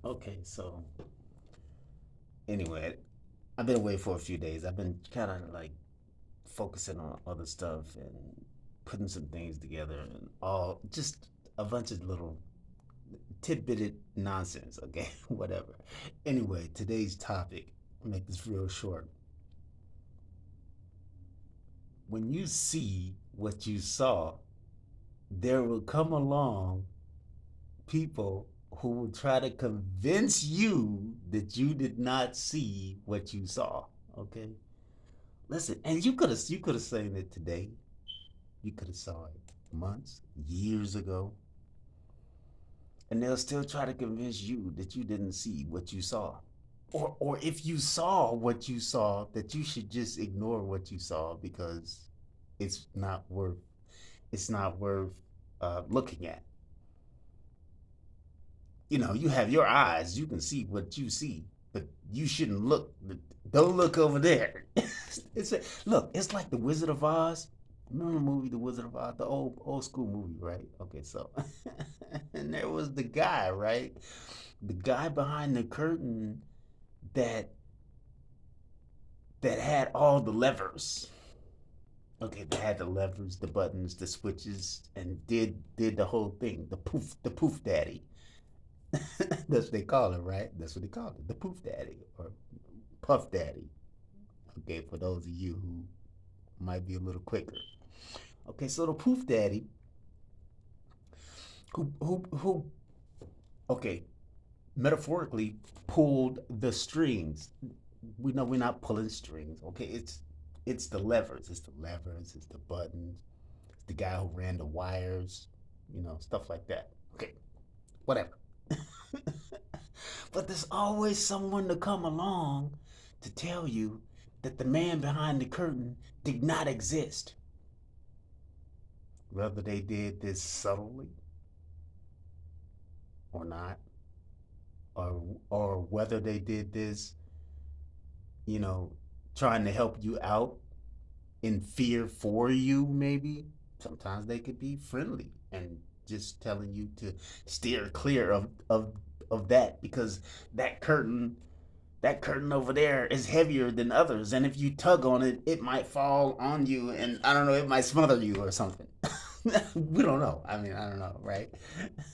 Okay, so anyway, I've been away for a few days. I've been kind of like focusing on other stuff and putting some things together and all just a bunch of little tidbitted nonsense, okay? Whatever. Anyway, today's topic, I'll make this real short. When you see what you saw, there will come along people who will try to convince you that you did not see what you saw. Okay? Listen, and you could have seen it today. You could have saw it months, years ago, and they'll still try to convince you that you didn't see what you saw. Or if you saw what you saw, that you should just ignore what you saw because it's not worth it's not worth looking at. You have your eyes, you can see what you see, but you shouldn't look. Don't look over there. Look, it's like the Wizard of Oz. Remember the movie The Wizard of Oz, the old school movie, right? Okay, so and there was the guy, right? The guy behind the curtain that had all the levers. Okay, they had the levers, the buttons, the switches, and did the whole thing. The poof daddy. That's what they call it, right? That's what they call it, the Poof Daddy or Puff Daddy. Okay, for those of you who might be a little quicker. Okay, so the Poof Daddy, who, okay, metaphorically pulled the strings. We know we're not pulling strings. Okay, it's the levers. It's the levers. It's the buttons. It's the guy who ran the wires. Stuff like that. Okay, whatever. But there's always someone to come along to tell you that the man behind the curtain did not exist. Whether they did this subtly or not, or whether they did this, you know, trying to help you out in fear for you, maybe. Sometimes they could be friendly and just telling you to steer clear of that because that curtain that curtain over there is heavier than others, and if you tug on it, it might fall on you, and I don't know, it might smother you or something. We don't know. I mean, I don't know, right?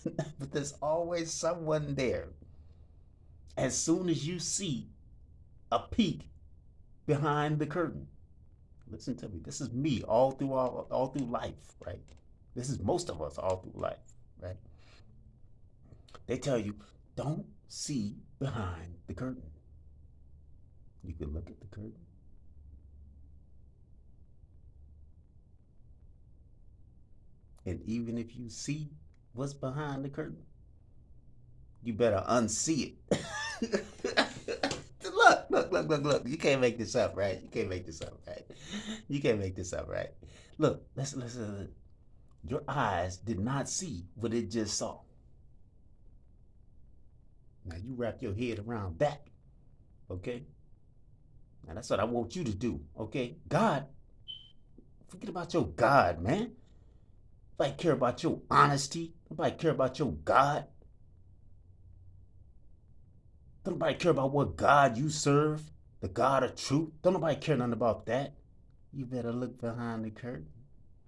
But there's always someone there. As soon as you see a peek behind the curtain, listen to me. This is me all through life, right? This is most of us all through life, right? They tell you, don't see behind the curtain. You can look at the curtain. And even if you see what's behind the curtain, you better unsee it. Look. You can't make this up, right? You can't make this up, right? You can't make this up, right? Look, listen. Your eyes did not see what it just saw. Now you wrap your head around that, okay? Now that's what I want you to do, okay? God, forget about your God, man. Nobody care about your honesty. Nobody care about your God. Don't nobody care about what God you serve, the God of truth. Don't nobody care nothing about that. You better look behind the curtain.